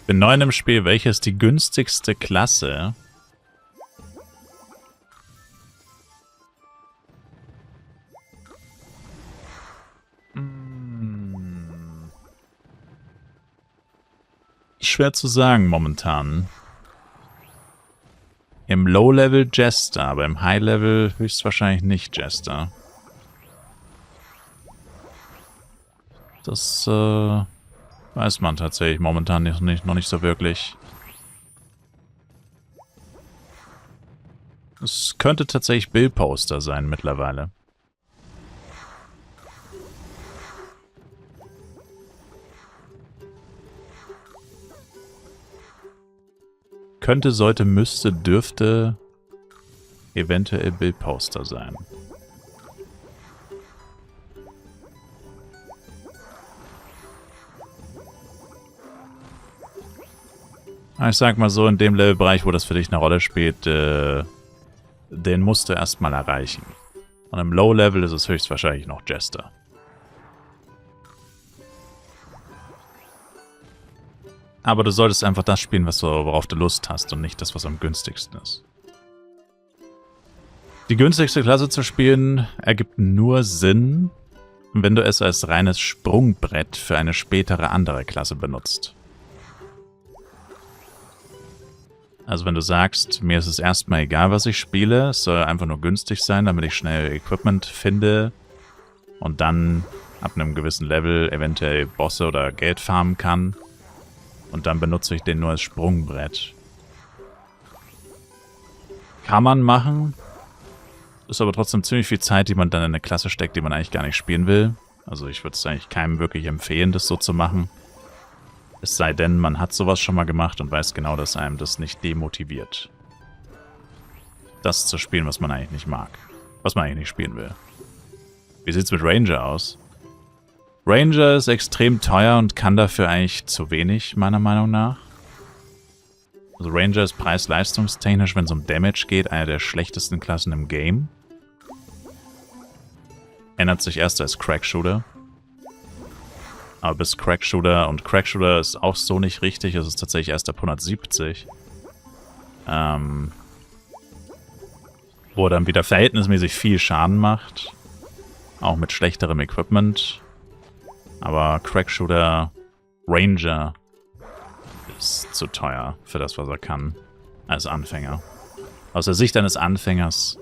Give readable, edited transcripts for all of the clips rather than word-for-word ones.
Bin neu in dem Spiel. Welche ist die günstigste Klasse? Schwer zu sagen momentan. Im Low-Level Jester, aber im High-Level höchstwahrscheinlich nicht Jester. Das weiß man tatsächlich momentan noch nicht so wirklich. Es könnte tatsächlich Bill Poster sein mittlerweile. Könnte, sollte, müsste, dürfte eventuell Bill Poster sein. Ich sag mal so, in dem Levelbereich, wo das für dich eine Rolle spielt, den musst du erstmal erreichen. Und im Low-Level ist es höchstwahrscheinlich noch Jester. Aber du solltest einfach das spielen, worauf du Lust hast und nicht das, was am günstigsten ist. Die günstigste Klasse zu spielen ergibt nur Sinn, wenn du es als reines Sprungbrett für eine spätere andere Klasse benutzt. Also wenn du sagst, mir ist es erstmal egal, was ich spiele, es soll einfach nur günstig sein, damit ich schnell Equipment finde und dann ab einem gewissen Level eventuell Bosse oder Geld farmen kann. Und dann benutze ich den nur als Sprungbrett. Kann man machen. Ist aber trotzdem ziemlich viel Zeit, die man dann in eine Klasse steckt, die man eigentlich gar nicht spielen will. Also ich würde es eigentlich keinem wirklich empfehlen, das so zu machen. Es sei denn, man hat sowas schon mal gemacht und weiß genau, dass einem das nicht demotiviert. Das zu spielen, was man eigentlich nicht mag. Was man eigentlich nicht spielen will. Wie sieht's mit Ranger aus? Ranger ist extrem teuer und kann dafür eigentlich zu wenig, meiner Meinung nach. Also Ranger ist preis-leistungstechnisch, wenn es um Damage geht, eine der schlechtesten Klassen im Game. Ändert sich erst als Crack-Shooter. Aber bis Crack-Shooter, und Crack-Shooter ist auch so nicht richtig, es ist tatsächlich erst ab 170. Wo er dann wieder verhältnismäßig viel Schaden macht. Auch mit schlechterem Equipment. Aber Crack-Shooter Ranger ist zu teuer für das, was er kann. Als Anfänger. Aus der Sicht eines Anfängers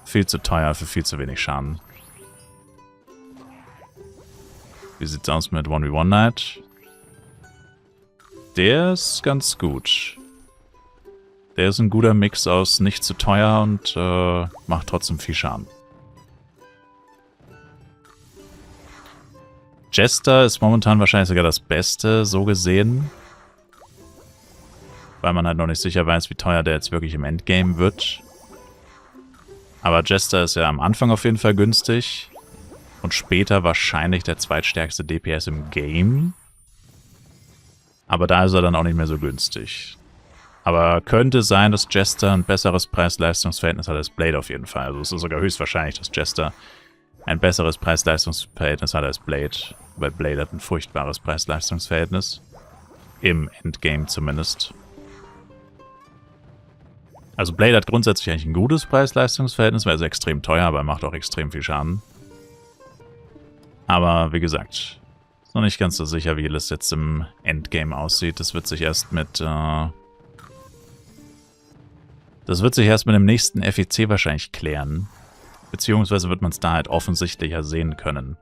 viel zu teuer für viel zu wenig Schaden. Wie sieht's aus mit 1v1 Knight? Der ist ganz gut. Der ist ein guter Mix aus nicht zu teuer und macht trotzdem viel Schaden. Jester ist momentan wahrscheinlich sogar das Beste, so gesehen. Weil man halt noch nicht sicher weiß, wie teuer der jetzt wirklich im Endgame wird. Aber Jester ist ja am Anfang auf jeden Fall günstig. Und später wahrscheinlich der zweitstärkste DPS im Game. Aber da ist er dann auch nicht mehr so günstig. Aber könnte sein, dass Jester ein besseres Preis-Leistungs-Verhältnis hat als Blade auf jeden Fall. Also es ist sogar höchstwahrscheinlich, dass Jester ein besseres Preis-Leistungs-Verhältnis hat als Blade. Weil Blade hat ein furchtbares Preis-Leistungs-Verhältnis. Im Endgame zumindest. Also Blade hat grundsätzlich eigentlich ein gutes Preis-Leistungs-Verhältnis, weil er ist extrem teuer, aber er macht auch extrem viel Schaden. Aber wie gesagt, ist noch nicht ganz so sicher, wie es jetzt im Endgame aussieht. Das wird sich erst mit dem nächsten FEC wahrscheinlich klären. Beziehungsweise wird man es da halt offensichtlicher sehen können.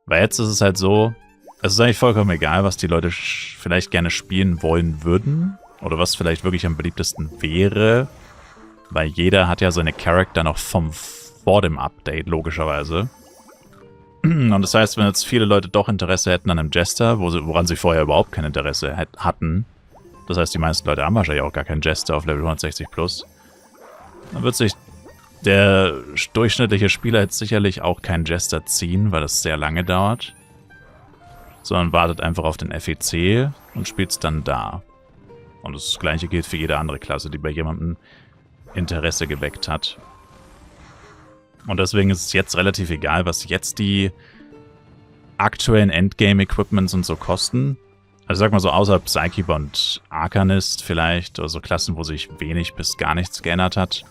Weil jetzt ist es halt so, es ist eigentlich vollkommen egal, was die Leute vielleicht gerne spielen wollen würden. Oder was vielleicht wirklich am beliebtesten wäre. Weil jeder hat ja seine Charakter noch vor dem Update, logischerweise. Und das heißt, wenn jetzt viele Leute doch Interesse hätten an einem Jester, woran sie vorher überhaupt kein Interesse hatten, das heißt, die meisten Leute haben wahrscheinlich auch gar keinen Jester auf Level 160 plus, dann wird sich der durchschnittliche Spieler jetzt sicherlich auch keinen Jester ziehen, weil das sehr lange dauert, sondern wartet einfach auf den FEC und spielt es dann da. Und das Gleiche gilt für jede andere Klasse, die bei jemandem Interesse geweckt hat. Und deswegen ist es jetzt relativ egal, was jetzt die aktuellen Endgame-Equipments und so kosten. Also sag mal so, außer Psykeeper und Arcanist vielleicht, also Klassen, wo sich wenig bis gar nichts geändert hat.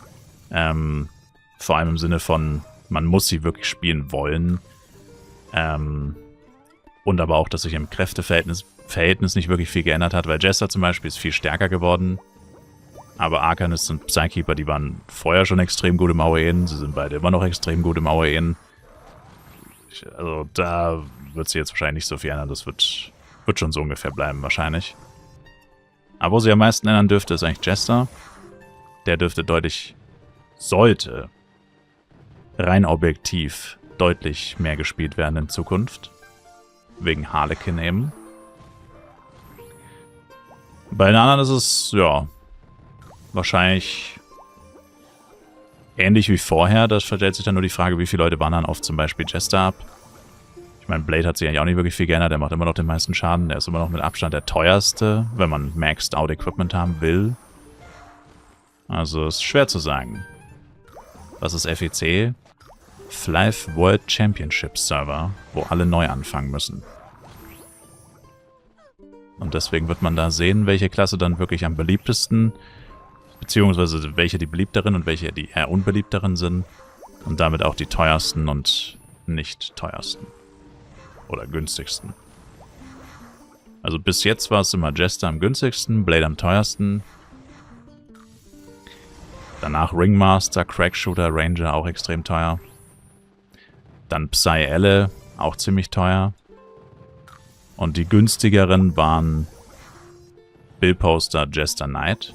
Vor allem im Sinne von, man muss sie wirklich spielen wollen. Und aber auch, dass sich im Kräfteverhältnis nicht wirklich viel geändert hat, weil Jester zum Beispiel ist viel stärker geworden. Aber Arcanist und Psykeeper, die waren vorher schon extrem gut im AOEen. Sie sind beide immer noch extrem gut im AOEen. Also da wird sich jetzt wahrscheinlich nicht so viel ändern. Das wird schon so ungefähr bleiben wahrscheinlich. Aber wo sie am meisten ändern dürfte, ist eigentlich Jester. Der dürfte sollte rein objektiv deutlich mehr gespielt werden in Zukunft. Wegen Harlequin eben. Bei den anderen ist es, ja, wahrscheinlich ähnlich wie vorher. Da stellt sich dann nur die Frage, wie viele Leute wandern auf zum Beispiel Jester ab. Ich meine, Blade hat sich eigentlich auch nicht wirklich viel geändert. Der macht immer noch den meisten Schaden. Der ist immer noch mit Abstand der teuerste, wenn man Maxed Out Equipment haben will. Also ist schwer zu sagen. Was ist FEC? Flive World Championship Server, wo alle neu anfangen müssen. Und deswegen wird man da sehen, welche Klasse dann wirklich am beliebtesten, beziehungsweise welche die beliebteren und welche die eher unbeliebteren sind. Und damit auch die teuersten und nicht teuersten. Oder günstigsten. Also bis jetzt war es immer Jester am günstigsten, Blade am teuersten. Danach Ringmaster, Crackshooter, Ranger auch extrem teuer. Dann Psy-Elle, auch ziemlich teuer. Und die günstigeren waren Billposter, Jester, Knight.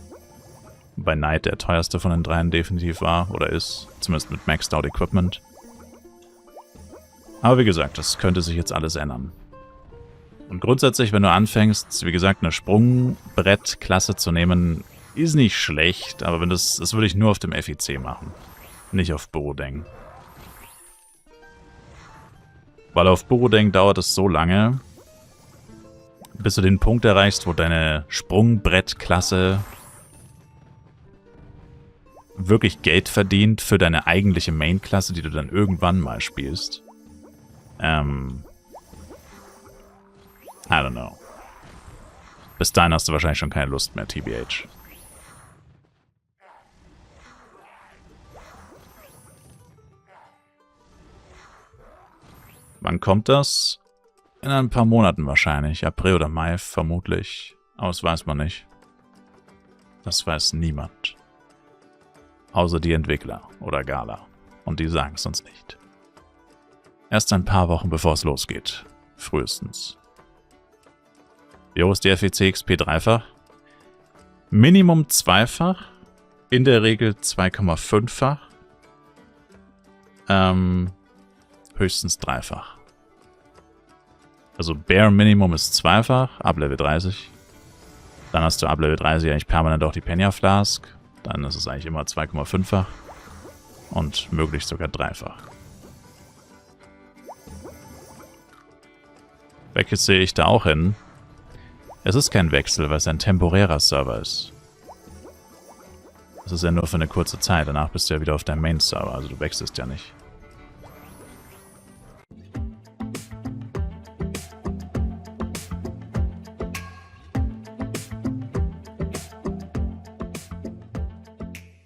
Bei Knight der teuerste von den dreien definitiv war, oder ist, zumindest mit Maxed Out Equipment. Aber wie gesagt, das könnte sich jetzt alles ändern. Und grundsätzlich, wenn du anfängst, wie gesagt, eine Sprungbrettklasse zu nehmen, ist nicht schlecht, aber wenn das würde ich nur auf dem FEC machen, nicht auf Borodeng. Weil auf Borodeng dauert es so lange, bis du den Punkt erreichst, wo deine Sprungbrettklasse wirklich Geld verdient für deine eigentliche Main-Klasse, die du dann irgendwann mal spielst. I don't know. Bis dahin hast du wahrscheinlich schon keine Lust mehr, TBH. Wann kommt das? In ein paar Monaten wahrscheinlich. April oder Mai vermutlich. Aber das weiß man nicht. Das weiß niemand. Außer die Entwickler oder Gala. Und die sagen es uns nicht. Erst ein paar Wochen bevor es losgeht. Frühestens. Wie hoch ist die FEC XP dreifach? Minimum zweifach. In der Regel 2,5-fach. Höchstens dreifach. Also Bare Minimum ist zweifach, ab Level 30. Dann hast du ab Level 30 eigentlich permanent auch die Penya Flask. Dann ist es eigentlich immer 2,5-fach. Und möglichst sogar dreifach. Welches sehe ich da auch hin? Es ist kein Wechsel, weil es ein temporärer Server ist. Das ist ja nur für eine kurze Zeit. Danach bist du ja wieder auf deinem Main-Server, also du wechselst ja nicht.